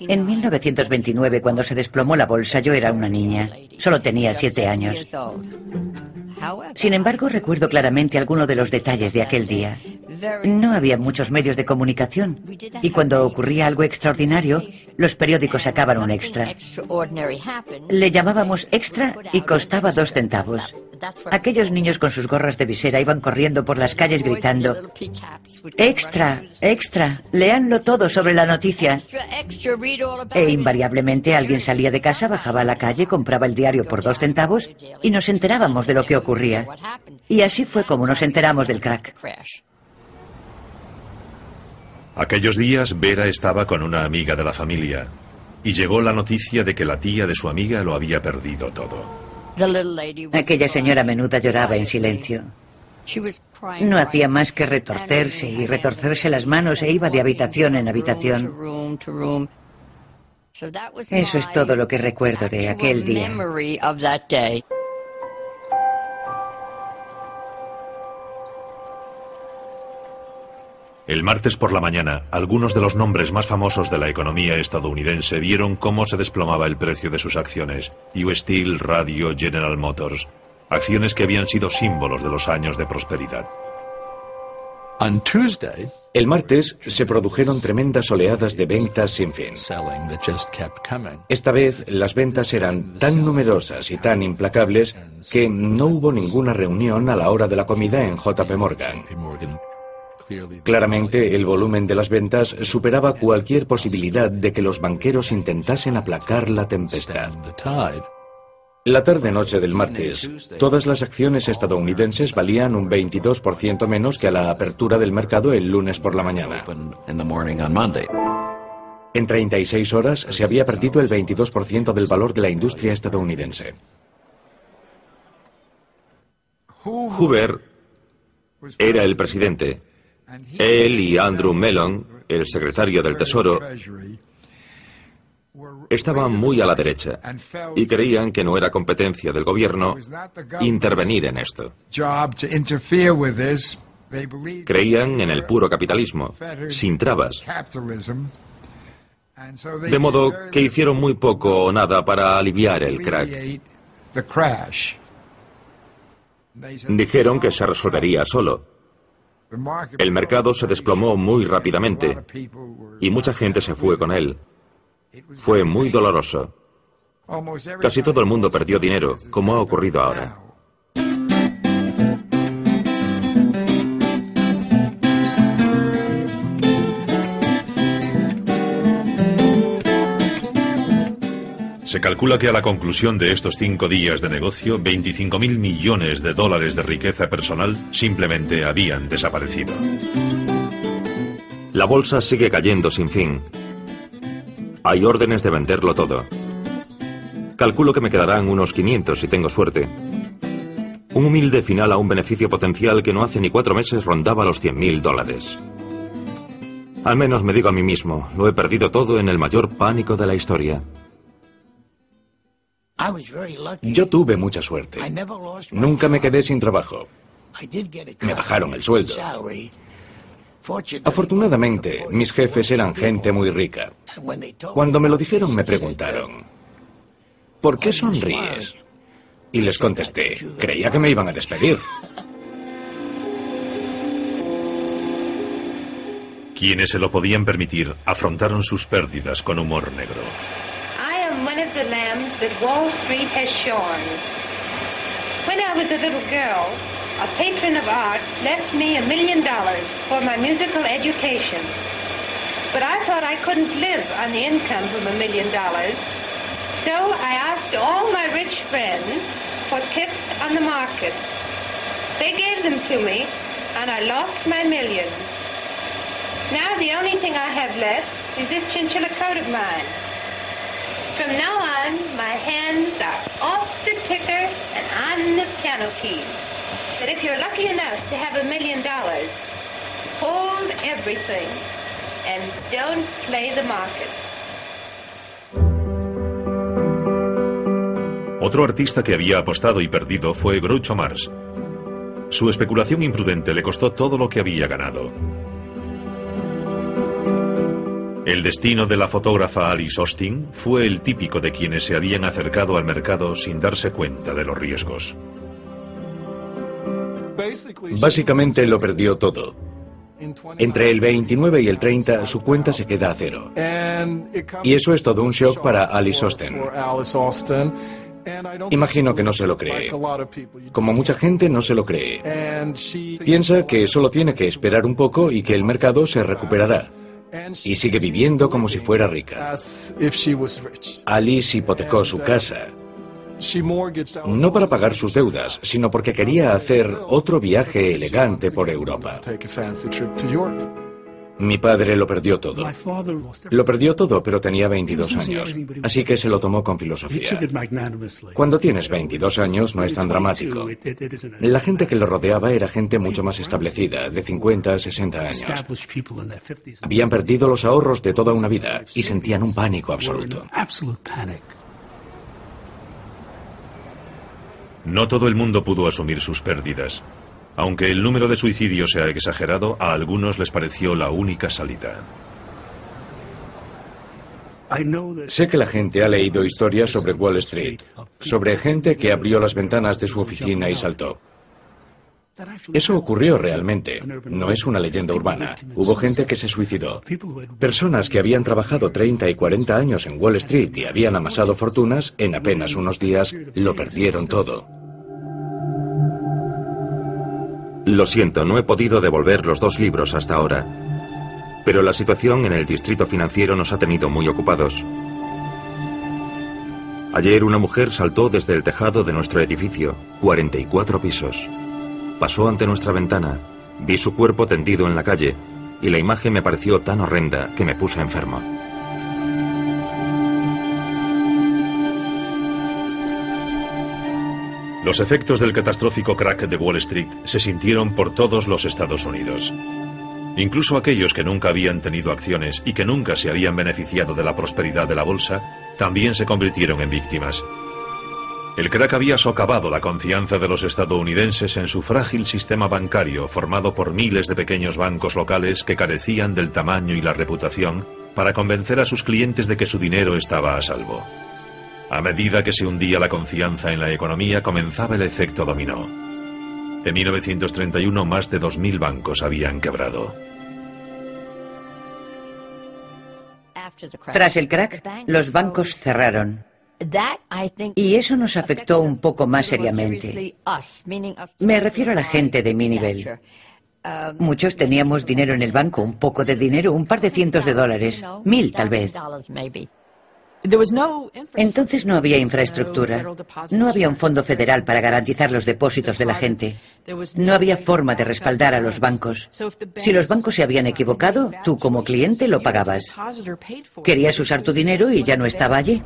En 1929, cuando se desplomó la bolsa, yo era una niña. Solo tenía 7 años. Sin embargo, recuerdo claramente algunos de los detalles de aquel día. No había muchos medios de comunicación, y cuando ocurría algo extraordinario, los periódicos sacaban un extra. Le llamábamos extra y costaba 2 centavos. Aquellos niños con sus gorras de visera iban corriendo por las calles gritando: ¡Extra! ¡Extra! ¡Léanlo todo sobre la noticia! E invariablemente alguien salía de casa, bajaba a la calle, compraba el diario por 2 centavos y nos enterábamos de lo que ocurría. Y así fue como nos enteramos del crack. Aquellos días Vera estaba con una amiga de la familia y llegó la noticia de que la tía de su amiga lo había perdido todo. Aquella señora menuda lloraba en silencio. No hacía más que retorcerse y retorcerse las manos e iba de habitación en habitación. Eso es todo lo que recuerdo de aquel día. El martes por la mañana, algunos de los nombres más famosos de la economía estadounidense vieron cómo se desplomaba el precio de sus acciones. US Steel, Radio, General Motors. Acciones que habían sido símbolos de los años de prosperidad. El martes se produjeron tremendas oleadas de ventas sin fin. Esta vez las ventas eran tan numerosas y tan implacables que no hubo ninguna reunión a la hora de la comida en JP Morgan. Claramente, el volumen de las ventas superaba cualquier posibilidad de que los banqueros intentasen aplacar la tempestad. La tarde-noche del martes, todas las acciones estadounidenses valían un 22% menos que a la apertura del mercado el lunes por la mañana. En 36 horas se había perdido el 22% del valor de la industria estadounidense. Hoover era el presidente. Él y Andrew Mellon, el secretario del Tesoro, estaban muy a la derecha y creían que no era competencia del gobierno intervenir en esto. Creían en el puro capitalismo, sin trabas. De modo que hicieron muy poco o nada para aliviar el crack. Dijeron que se resolvería solo. El mercado se desplomó muy rápidamente y mucha gente se fue con él. Fue muy doloroso. Casi todo el mundo perdió dinero, como ha ocurrido ahora. Se calcula que a la conclusión de estos 5 días de negocio, 25.000 millones de dólares de riqueza personal simplemente habían desaparecido. La bolsa sigue cayendo sin fin. Hay órdenes de venderlo todo. Calculo que me quedarán unos 500 si tengo suerte. Un humilde final a un beneficio potencial que no hace ni 4 meses rondaba los 100.000 dólares. Al menos me digo a mí mismo, lo he perdido todo en el mayor pánico de la historia. Yo tuve mucha suerte. Nunca me quedé sin trabajo. Me bajaron el sueldo. Afortunadamente, mis jefes eran gente muy rica. Cuando me lo dijeron, me preguntaron, ¿por qué sonríes? Y les contesté, creía que me iban a despedir. Quienes se lo podían permitir afrontaron sus pérdidas con humor negro. I am one of the lambs that Wall Street has shorn. When I was a little girl, a patron of art left me $1 million for my musical education. But I thought I couldn't live on the income from $1 million. So I asked all my rich friends for tips on the market. They gave them to me, and I lost my million. Now the only thing I have left is this chinchilla coat of mine. From now on, my hands are off the ticker and on the piano keys. But if you're lucky enough to have $1 million, hold everything and don't play the market. Otro artista que había apostado y perdido fue Groucho Marx. Su especulación imprudente le costó todo lo que había ganado. El destino de la fotógrafa Alice Austin fue el típico de quienes se habían acercado al mercado sin darse cuenta de los riesgos. Básicamente lo perdió todo. Entre el 29 y el 30 su cuenta se queda a cero. Y eso es todo un shock para Alice Austin. Imagino que no se lo cree. Como mucha gente no se lo cree. Piensa que solo tiene que esperar un poco y que el mercado se recuperará. Y sigue viviendo como si fuera rica. Alice hipotecó su casa. No para pagar sus deudas, sino porque quería hacer otro viaje elegante por Europa. Mi padre lo perdió todo. Lo perdió todo, pero tenía 22 años, así que se lo tomó con filosofía. Cuando tienes 22 años no es tan dramático. La gente que lo rodeaba era gente mucho más establecida, de 50 a 60 años. Habían perdido los ahorros de toda una vida y sentían un pánico absoluto. No todo el mundo pudo asumir sus pérdidas. Aunque el número de suicidios se ha exagerado, a algunos les pareció la única salida. Sé que la gente ha leído historias sobre Wall Street, sobre gente que abrió las ventanas de su oficina y saltó. Eso ocurrió realmente, no es una leyenda urbana. Hubo gente que se suicidó. Personas que habían trabajado 30 y 40 años en Wall Street y habían amasado fortunas, en apenas unos días lo perdieron todo. Lo siento, no he podido devolver los 2 libros hasta ahora. Pero la situación en el distrito financiero nos ha tenido muy ocupados. Ayer una mujer saltó desde el tejado de nuestro edificio, 44 pisos. Pasó ante nuestra ventana, vi su cuerpo tendido en la calle, y la imagen me pareció tan horrenda que me puse enfermo. Los efectos del catastrófico crack de Wall Street se sintieron por todos los Estados Unidos. Incluso aquellos que nunca habían tenido acciones y que nunca se habían beneficiado de la prosperidad de la bolsa, también se convirtieron en víctimas. El crack había socavado la confianza de los estadounidenses en su frágil sistema bancario formado por miles de pequeños bancos locales que carecían del tamaño y la reputación para convencer a sus clientes de que su dinero estaba a salvo. A medida que se hundía la confianza en la economía, comenzaba el efecto dominó. En 1931, más de 2.000 bancos habían quebrado. Tras el crack, los bancos cerraron. Y eso nos afectó un poco más seriamente. Me refiero a la gente de mi nivel. Muchos teníamos dinero en el banco, un poco de dinero, un par de cientos de dólares, 1.000 tal vez. Entonces no había infraestructura, no había un fondo federal para garantizar los depósitos de la gente, no había forma de respaldar a los bancos. Si los bancos se habían equivocado, tú como cliente lo pagabas. Querías usar tu dinero y ya no estaba allí.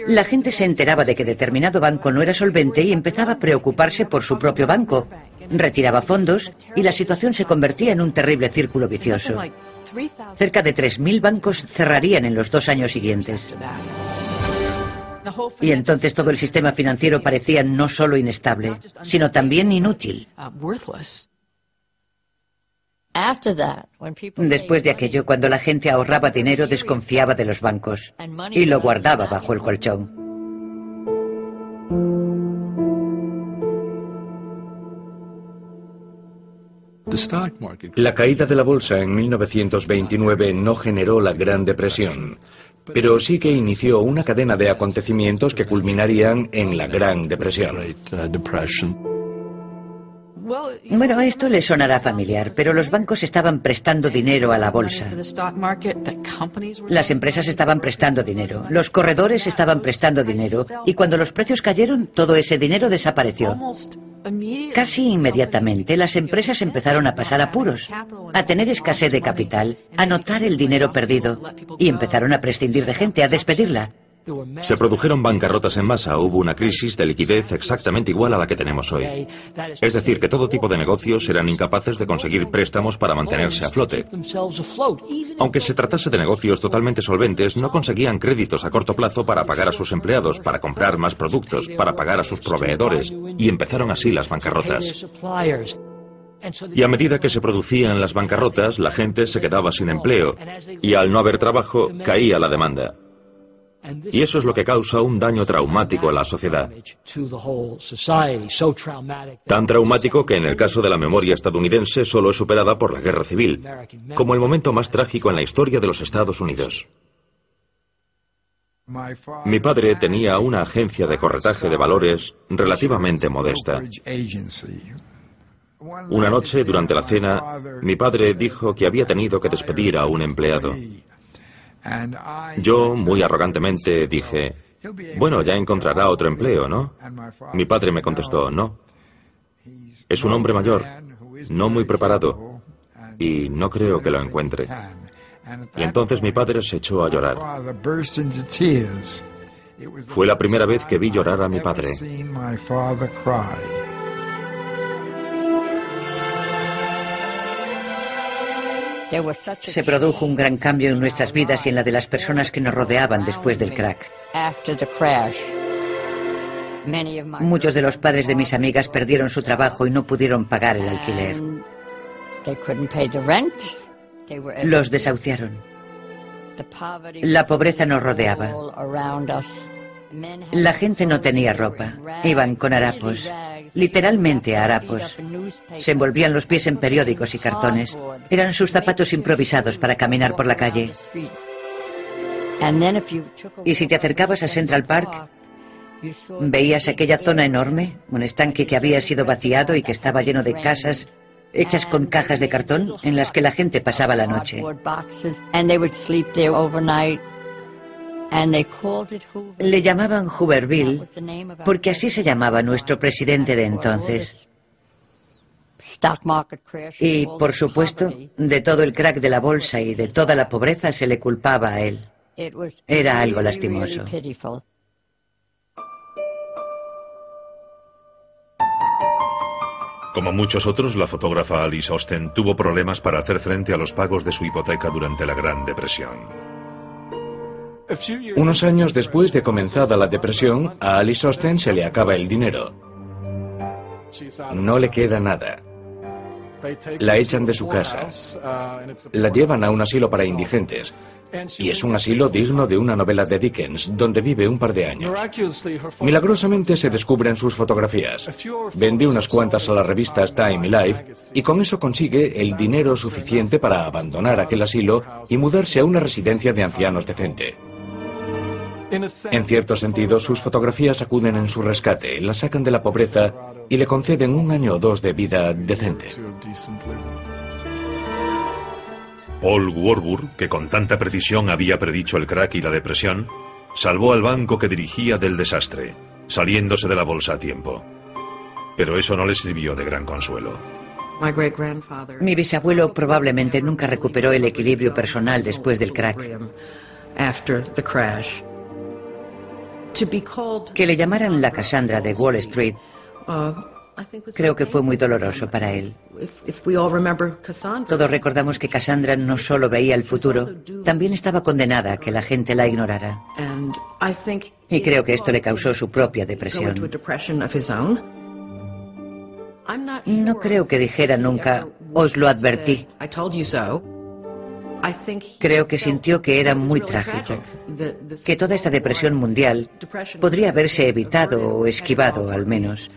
La gente se enteraba de que determinado banco no era solvente y empezaba a preocuparse por su propio banco. Retiraba fondos y la situación se convertía en un terrible círculo vicioso. Cerca de 3.000 bancos cerrarían en los 2 años siguientes. Y entonces todo el sistema financiero parecía no solo inestable, sino también inútil. Después de aquello, cuando la gente ahorraba dinero, desconfiaba de los bancos y lo guardaba bajo el colchón. La caída de la bolsa en 1929 no generó la Gran Depresión, pero sí que inició una cadena de acontecimientos que culminarían en la Gran Depresión. Bueno, esto le sonará familiar, pero los bancos estaban prestando dinero a la bolsa. Las empresas estaban prestando dinero, los corredores estaban prestando dinero, y cuando los precios cayeron, todo ese dinero desapareció. Casi inmediatamente, las empresas empezaron a pasar apuros, a tener escasez de capital, a notar el dinero perdido, y empezaron a prescindir de gente, a despedirla. Se produjeron bancarrotas en masa, hubo una crisis de liquidez exactamente igual a la que tenemos hoy. Es decir, que todo tipo de negocios eran incapaces de conseguir préstamos para mantenerse a flote. Aunque se tratase de negocios totalmente solventes, no conseguían créditos a corto plazo para pagar a sus empleados, para comprar más productos, para pagar a sus proveedores, y empezaron así las bancarrotas. Y a medida que se producían las bancarrotas, la gente se quedaba sin empleo, y al no haber trabajo, caía la demanda. Y eso es lo que causa un daño traumático a la sociedad. Tan traumático que en el caso de la memoria estadounidense solo es superada por la Guerra Civil, como el momento más trágico en la historia de los Estados Unidos. Mi padre tenía una agencia de corretaje de valores relativamente modesta. Una noche, durante la cena, mi padre dijo que había tenido que despedir a un empleado. Yo, muy arrogantemente, dije, bueno, ya encontrará otro empleo, ¿no? Mi padre me contestó, no. Es un hombre mayor, no muy preparado, y no creo que lo encuentre. Y entonces mi padre se echó a llorar. Fue la primera vez que vi llorar a mi padre. Se produjo un gran cambio en nuestras vidas y en la de las personas que nos rodeaban después del crack. Muchos de los padres de mis amigas perdieron su trabajo y no pudieron pagar el alquiler. Los desahuciaron. La pobreza nos rodeaba. La gente no tenía ropa. Iban con harapos. Literalmente harapos. Se envolvían los pies en periódicos y cartones. Eran sus zapatos improvisados para caminar por la calle. Y si te acercabas a Central Park, veías aquella zona enorme, un estanque que había sido vaciado y que estaba lleno de casas hechas con cajas de cartón en las que la gente pasaba la noche. Le llamaban Hooverville porque así se llamaba nuestro presidente de entonces. Y, por supuesto, de todo el crack de la bolsa y de toda la pobreza se le culpaba a él. Era algo lastimoso. Como muchos otros, la fotógrafa Alice Osten tuvo problemas para hacer frente a los pagos de su hipoteca durante la Gran Depresión. Unos años después de comenzada la depresión, a Alice Osten se le acaba el dinero. No le queda nada. La echan de su casa. La llevan a un asilo para indigentes. Y es un asilo digno de una novela de Dickens, donde vive un par de años. Milagrosamente se descubren sus fotografías. Vende unas cuantas a las revistas Time y Life y con eso consigue el dinero suficiente para abandonar aquel asilo y mudarse a una residencia de ancianos decente. En cierto sentido, sus fotografías acuden en su rescate, la sacan de la pobreza y le conceden 1 año o 2 de vida decente. Paul Warburg, que con tanta precisión había predicho el crack y la depresión, salvó al banco que dirigía del desastre, saliéndose de la bolsa a tiempo. Pero eso no le sirvió de gran consuelo. Mi bisabuelo probablemente nunca recuperó el equilibrio personal después del crack. Que le llamaran la Cassandra de Wall Street, creo que fue muy doloroso para él. Todos recordamos que Cassandra no solo veía el futuro, también estaba condenada a que la gente la ignorara. Y creo que esto le causó su propia depresión. No creo que dijera nunca, os lo advertí. Creo que sintió que era muy trágico, que toda esta depresión mundial podría haberse evitado o esquivado al menos,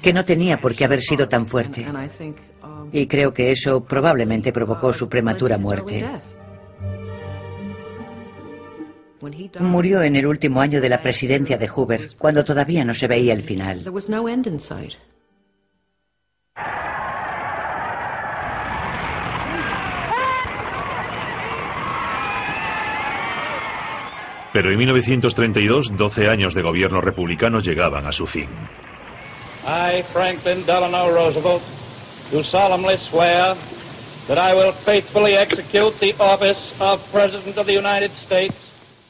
que no tenía por qué haber sido tan fuerte. Y creo que eso probablemente provocó su prematura muerte. Murió en el último año de la presidencia de Hoover, cuando todavía no se veía el final. Pero en 1932, 12 años de gobierno republicano llegaban a su fin. I, Franklin Delano Roosevelt, do solemnly swear that I will faithfully execute the office of President of the United States.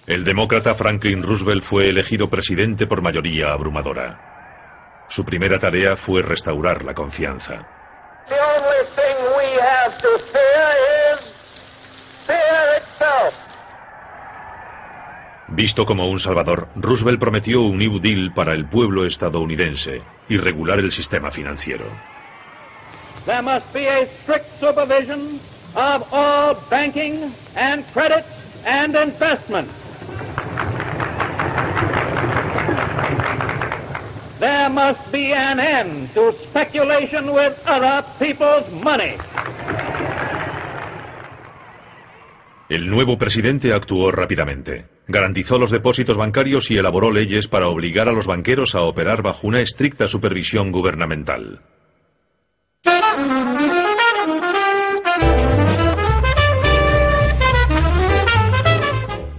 El demócrata Franklin Roosevelt fue elegido presidente por mayoría abrumadora. Su primera tarea fue restaurar la confianza. The only thing we have to fear is fear itself. Visto como un salvador, Roosevelt prometió un New Deal para el pueblo estadounidense y regular el sistema financiero. There must be a strict supervision of all banking and credit and investment. There must be an end to speculation with other people's money. El nuevo presidente actuó rápidamente. Garantizó los depósitos bancarios y elaboró leyes para obligar a los banqueros a operar bajo una estricta supervisión gubernamental.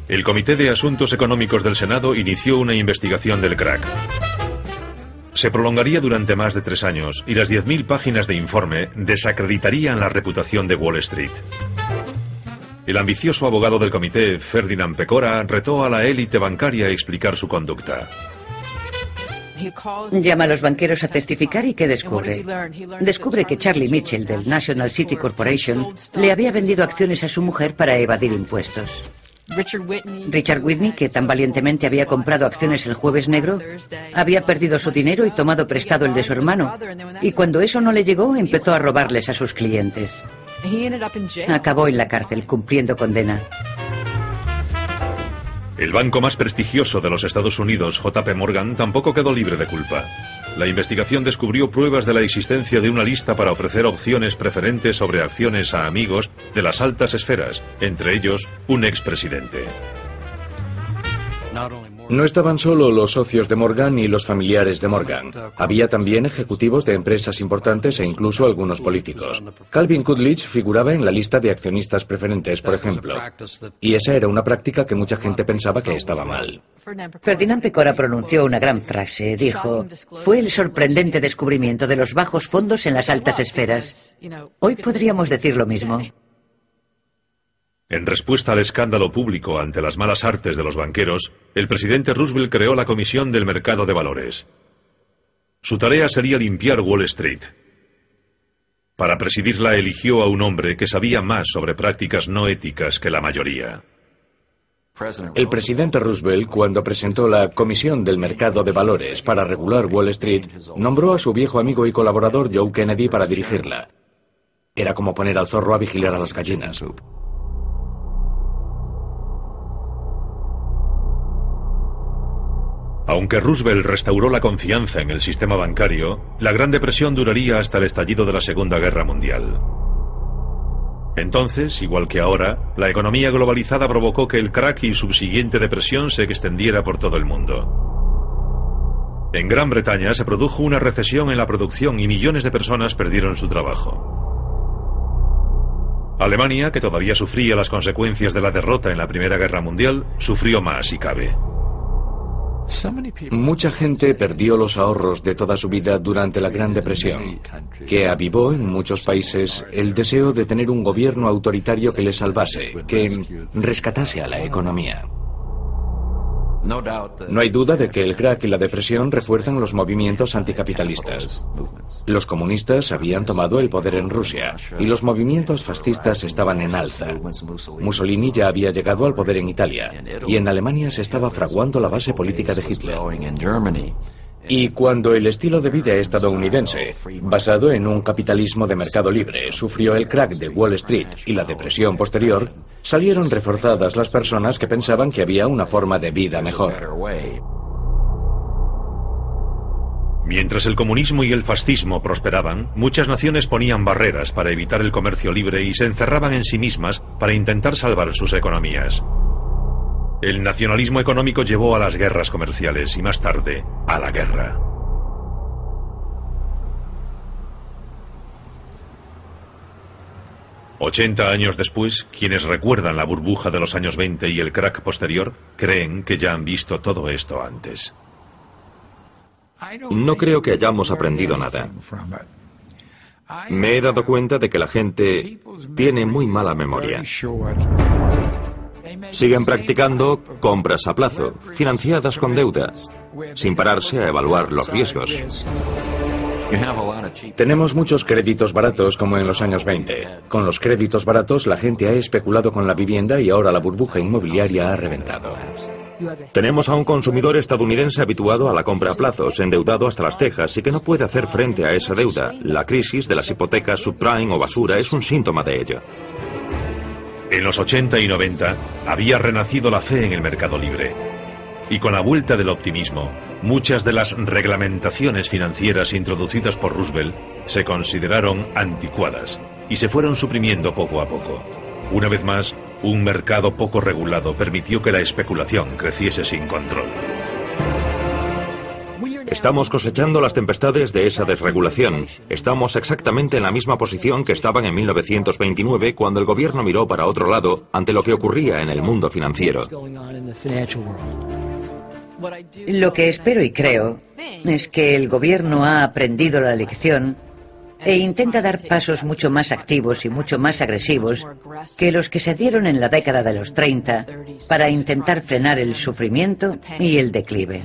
El Comité de Asuntos Económicos del Senado inició una investigación del crack. Se prolongaría durante más de 3 años y las 10.000 páginas de informe desacreditarían la reputación de Wall Street. El ambicioso abogado del comité, Ferdinand Pecora, retó a la élite bancaria a explicar su conducta. Llama a los banqueros a testificar y ¿qué descubre? Descubre que Charlie Mitchell del National City Corporation le había vendido acciones a su mujer para evadir impuestos. Richard Whitney, que tan valientemente había comprado acciones el Jueves Negro, había perdido su dinero y tomado prestado el de su hermano. Y cuando eso no le llegó, empezó a robarles a sus clientes. Acabó en la cárcel, cumpliendo condena. El banco más prestigioso de los Estados Unidos, JP Morgan, tampoco quedó libre de culpa. La investigación descubrió pruebas de la existencia de una lista para ofrecer opciones preferentes sobre acciones a amigos de las altas esferas, entre ellos un expresidente. No estaban solo los socios de Morgan y los familiares de Morgan. Había también ejecutivos de empresas importantes e incluso algunos políticos. Calvin Coolidge figuraba en la lista de accionistas preferentes, por ejemplo. Y esa era una práctica que mucha gente pensaba que estaba mal. Ferdinand Pecora pronunció una gran frase. Dijo, fue el sorprendente descubrimiento de los bajos fondos en las altas esferas. Hoy podríamos decir lo mismo. En respuesta al escándalo público ante las malas artes de los banqueros, el presidente Roosevelt creó la Comisión del Mercado de Valores. Su tarea sería limpiar Wall Street. Para presidirla eligió a un hombre que sabía más sobre prácticas no éticas que la mayoría. El presidente Roosevelt, cuando presentó la Comisión del Mercado de Valores para regular Wall Street, nombró a su viejo amigo y colaborador Joe Kennedy para dirigirla. Era como poner al zorro a vigilar a las gallinas. Aunque Roosevelt restauró la confianza en el sistema bancario, la Gran Depresión duraría hasta el estallido de la Segunda Guerra Mundial. Entonces, igual que ahora, la economía globalizada provocó que el crack y subsiguiente depresión se extendiera por todo el mundo. En Gran Bretaña se produjo una recesión en la producción y millones de personas perdieron su trabajo. Alemania, que todavía sufría las consecuencias de la derrota en la Primera Guerra Mundial, sufrió más si cabe. Mucha gente perdió los ahorros de toda su vida durante la Gran Depresión, que avivó en muchos países el deseo de tener un gobierno autoritario que les salvase, que rescatase a la economía. No hay duda de que el crack y la depresión refuerzan los movimientos anticapitalistas. Los comunistas habían tomado el poder en Rusia y los movimientos fascistas estaban en alza. Mussolini ya había llegado al poder en Italia y en Alemania se estaba fraguando la base política de Hitler. Y cuando el estilo de vida estadounidense, basado en un capitalismo de mercado libre, sufrió el crack de Wall Street y la depresión posterior, salieron reforzadas las personas que pensaban que había una forma de vida mejor. Mientras el comunismo y el fascismo prosperaban, muchas naciones ponían barreras para evitar el comercio libre y se encerraban en sí mismas para intentar salvar sus economías. El nacionalismo económico llevó a las guerras comerciales y más tarde a la guerra. «80 años después, quienes recuerdan la burbuja de los años 20 y el crack posterior, creen que ya han visto todo esto antes». No creo que hayamos aprendido nada. Me he dado cuenta de que la gente tiene muy mala memoria. Siguen practicando compras a plazo, financiadas con deuda, sin pararse a evaluar los riesgos. Tenemos muchos créditos baratos como en los años 20. Con los créditos baratos la gente ha especulado con la vivienda y ahora la burbuja inmobiliaria ha reventado. Tenemos a un consumidor estadounidense habituado a la compra a plazos, endeudado hasta las cejas y que no puede hacer frente a esa deuda. La crisis de las hipotecas subprime o basura es un síntoma de ello. En los 80 y 90 había renacido la fe en el mercado libre. Y con la vuelta del optimismo, muchas de las reglamentaciones financieras introducidas por Roosevelt se consideraron anticuadas y se fueron suprimiendo poco a poco. Una vez más, un mercado poco regulado permitió que la especulación creciese sin control. Estamos cosechando las tempestades de esa desregulación. Estamos exactamente en la misma posición que estaban en 1929 cuando el gobierno miró para otro lado ante lo que ocurría en el mundo financiero. Lo que espero y creo es que el gobierno ha aprendido la lección e intenta dar pasos mucho más activos y mucho más agresivos que los que se dieron en la década de los 30 para intentar frenar el sufrimiento y el declive.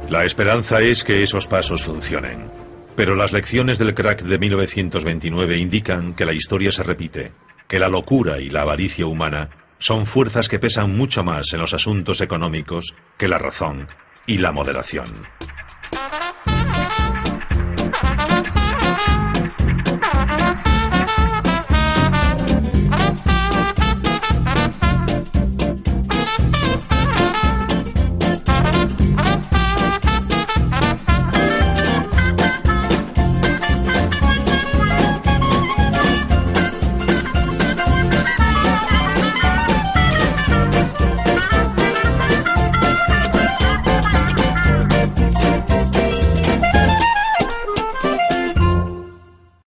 La esperanza es que esos pasos funcionen. Pero las lecciones del crack de 1929 indican que la historia se repite, que la locura y la avaricia humana son fuerzas que pesan mucho más en los asuntos económicos que la razón y la moderación.